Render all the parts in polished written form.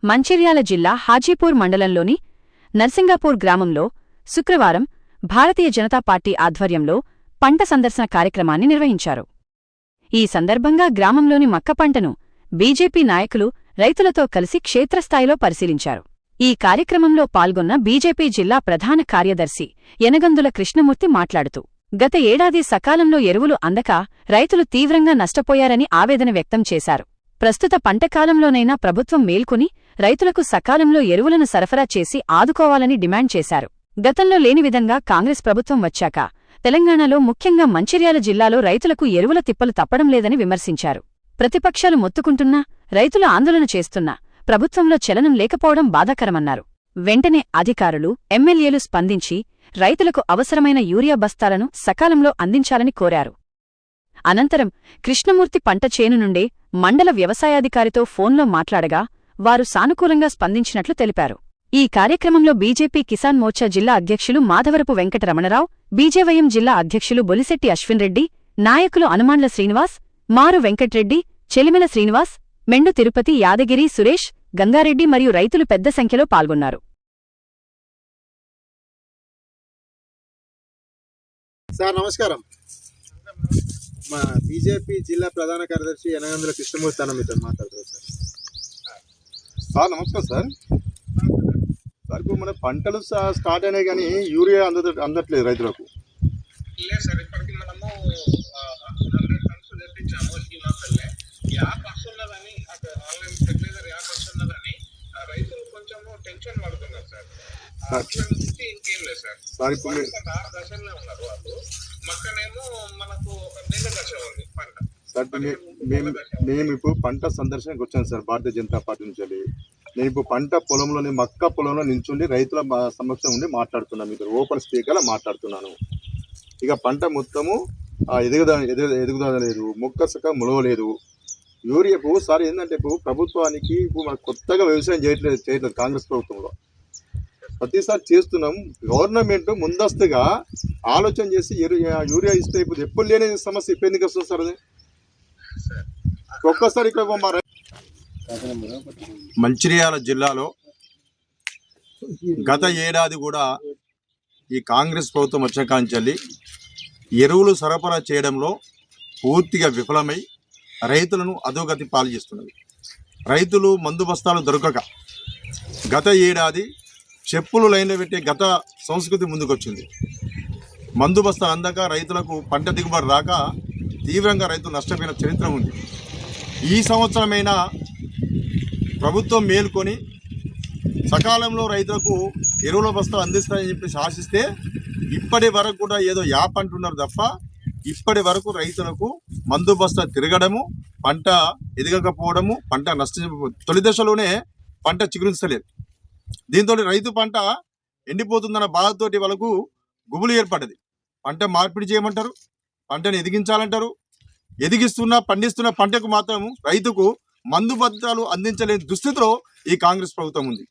మంచిర్యాల జిల్లా హాజీపూర్ మండలంలోని నర్సింగాపూర్ గ్రామంలో శుక్రవారం భారతీయ జనతా పార్టీ ఆధ్వర్యంలో పంట సందర్శన కార్యక్రమాన్ని నిర్వహించారు. ఈ సందర్భంగా గ్రామంలోని మక్క పంటను బీజేపీ నాయకులు రైతులతో కలిసి క్షేత్రస్థాయిలో పరిశీలించారు. ఈ కార్యక్రమంలో పాల్గొన్న బీజేపీ జిల్లా ప్రధాన కార్యదర్శి యనగందుల కృష్ణమూర్తి మాట్లాడుతూ, గత ఏడాది సకాలంలో ఎరువులు అందక రైతులు తీవ్రంగా నష్టపోయారని ఆవేదన వ్యక్తం చేశారు. ప్రస్తుత పంటకాలంలోనైనా ప్రభుత్వం మేల్కొని రైతులకు సకాలంలో ఎరువులను సరఫరా చేసి ఆదుకోవాలని డిమాండ్ చేశారు. గతంలో లేని విధంగా కాంగ్రెస్ ప్రభుత్వం వచ్చాక తెలంగాణలో ముఖ్యంగా మంచిర్యాల జిల్లాలో రైతులకు ఎరువుల తిప్పలు తప్పడం లేదని విమర్శించారు. ప్రతిపక్షాలు మొత్తుకుంటున్నా, రైతులు ఆందోళన చేస్తున్నా ప్రభుత్వంలో చలనం లేకపోవడం బాధాకరమన్నారు. వెంటనే అధికారులు, ఎమ్మెల్యేలు స్పందించి రైతులకు అవసరమైన యూరియా బస్తాలను సకాలంలో అందించాలని కోరారు. అనంతరం కృష్ణమూర్తి పంట చేను నుండే మండల వ్యవసాయాధికారితో ఫోన్లో మాట్లాడగా వారు సానుకూలంగా స్పందించినట్లు తెలిపారు. ఈ కార్యక్రమంలో బీజేపీ కిసాన్ మోర్చా జిల్లా అధ్యక్షులు మాధవరపు వెంకటరమణరావు, బీజేవైఎం జిల్లా అధ్యక్షులు బొలిశెట్టి అశ్విన్ రెడ్డి, నాయకులు అనుమాండ్ల శ్రీనివాస్, మారు వెంకట్రెడ్డి, చెలిమెల శ్రీనివాస్, మెండు తిరుపతి, యాదగిరి సురేష్, గంగారెడ్డి మరియు రైతులు పెద్ద సంఖ్యలో పాల్గొన్నారు. సార్ నమస్కారం. మా బీజేపీ జిల్లా ప్రధాన కార్యదర్శి యనగందుల కృష్ణమూర్తి అన్న మీతో మాట్లాడుతున్నారు సార్. నమస్కారం సార్. ఇప్పుడు మన పంటలు స్టార్ట్ అయినాయి కానీ యూరియా అందట్లేదు రైతులకు. లేదు సార్, ఇప్పటికి మనము 100 టన్స్ తెప్పించాము. ఈ మాసంలో యాప్ వస్తున్నదని, ఆన్లైన్ ఫెర్టిలైజర్ యాప్ వస్తున్నదని రైతులు కొంచెము టెన్షన్ పడుతున్నారు సార్. అట్లా నుంచి ఇంకేం లేదు సార్. సార్ ఇప్పుడు దశలో ఉన్నారు వాళ్ళు. మక్కనేమో మనకు నీళ్ళ దశ ఉంది పంట. సార్ మేము ఇప్పుడు పంట సందర్శనకు వచ్చాను సార్, భారతీయ జనతా పార్టీ నుంచి. నేను ఇప్పుడు పంట పొలంలోని మక్క పొలంలో నిల్చుండి రైతుల సమక్షం ఉండి మాట్లాడుతున్నాను, మీకు ఓపెన్ స్పీకర్లో మాట్లాడుతున్నాను. ఇక పంట మొత్తము ఎదుగుదల లేదు, మొక్క సక్క ములవలేదు. యూరియాకు సార్ ఏంటంటే ఇప్పుడు ప్రభుత్వానికి ఇప్పుడు మనకు కొత్తగా వ్యవసాయం చేయట్లేదు కాంగ్రెస్ ప్రభుత్వంలో. ప్రతిసారి చేస్తున్నాం. గవర్నమెంట్ ముందస్తుగా ఆలోచన చేసి యూరియా ఇస్తే ఇప్పుడు ఎప్పుడు లేని సమస్య ఇప్పుడు ఎందుకు వస్తుంది సార్? అది ఒక్కసారి ఇక్కడ మంచిర్యాల జిల్లాలో గత ఏడాది కూడా ఈ కాంగ్రెస్ ప్రభుత్వం వచ్చిన కాంచెల్లి ఎరువులు సరఫరా చేయడంలో పూర్తిగా విఫలమై రైతులను అధోగతి పాలు చేస్తున్నది. రైతులు మందు బస్తాలు దొరకక గత ఏడాది చెప్పులు లైన్లో పెట్టే గత సంస్కృతి ముందుకొచ్చింది. మందు బస్తాలు అందక రైతులకు పంట దిగుబడి రాక తీవ్రంగా రైతులు నష్టపోయిన చరిత్ర ఉంది. ఈ సంవత్సరమైనా ప్రభుత్వం మేల్కొని సకాలంలో రైతులకు ఎరువుల బస్తాలు అందిస్తారని చెప్పేసి ఆశిస్తే ఇప్పటి వరకు కూడా ఏదో యాప్ అంటున్నారు తప్ప ఇప్పటి వరకు రైతులకు మందు బస్తా తిరగడము, పంట ఎదగకపోవడము, పంట తొలి దశలోనే పంట చిగురించలేదు. దీంతో రైతు పంట ఎండిపోతుందన్న బాధతోటి వాళ్ళకు గుబులు ఏర్పడ్డది. పంట మార్పిడి చేయమంటారు, పంటను ఎదిగించాలంటారు. ఎదిగిస్తున్న పండిస్తున్న పంటకు మాత్రం రైతుకు మందు బస్తాలు అందించలేని దుస్థితిలో ఈ కాంగ్రెస్ ప్రభుత్వం ఉంది.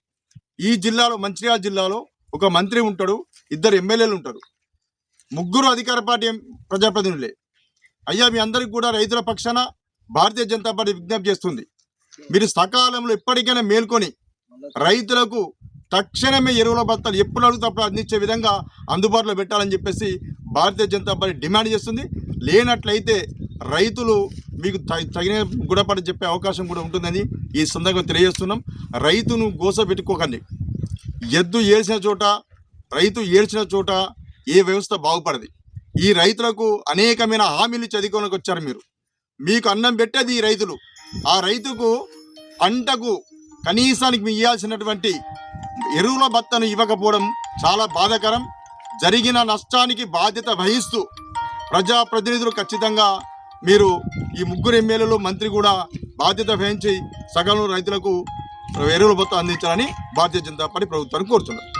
ఈ జిల్లాలో మంచిర్యాల జిల్లాలో ఒక మంత్రి ఉంటాడు, 2 ఎమ్మెల్యేలు ఉంటారు, 3 అధికార పార్టీ ప్రజాప్రతినిధులే. అయ్యా, మీ అందరికీ కూడా రైతుల పక్షాన భారతీయ జనతా పార్టీ విజ్ఞప్తి చేస్తుంది. మీరు సకాలంలో ఎప్పటికైనా మేల్కొని రైతులకు తక్షణమే ఎరువుల బస్తాలు ఎప్పుడు అడుగుతప్పుడు అందించే విధంగా అందుబాటులో పెట్టాలని చెప్పేసి భారతీయ జనతా పార్టీ డిమాండ్ చేస్తుంది. లేనట్లయితే రైతులు మీకు తగిన గుణపడి చెప్పే అవకాశం కూడా ఉంటుందని ఈ సందర్భంగా తెలియజేస్తున్నాం. రైతును గోస పెట్టుకోకండి. ఎద్దు ఏడ్చిన చోట, రైతు ఏడ్చిన చోట ఏ వ్యవస్థ బాగుపడది. ఈ రైతులకు అనేకమైన హామీలు చదువుకోనికి వచ్చారు మీరు. మీకు అన్నం పెట్టేది ఈ రైతులు. ఆ రైతుకు పంటకు కనీసానికి మీ ఇవ్వాల్సినటువంటి ఎరువుల బత్తను ఇవ్వకపోవడం చాలా బాధాకరం. జరిగిన నష్టానికి బాధ్యత వహిస్తూ ప్రజాప్రతినిధులు ఖచ్చితంగా మీరు ఈ 3 ఎమ్మెల్యేలు, మంత్రి కూడా బాధ్యత వహించి సగం రైతులకు ఎరువుల బత్త అందించాలని భారతీయ జనతా పార్టీ ప్రభుత్వాన్ని కోరుతున్నారు.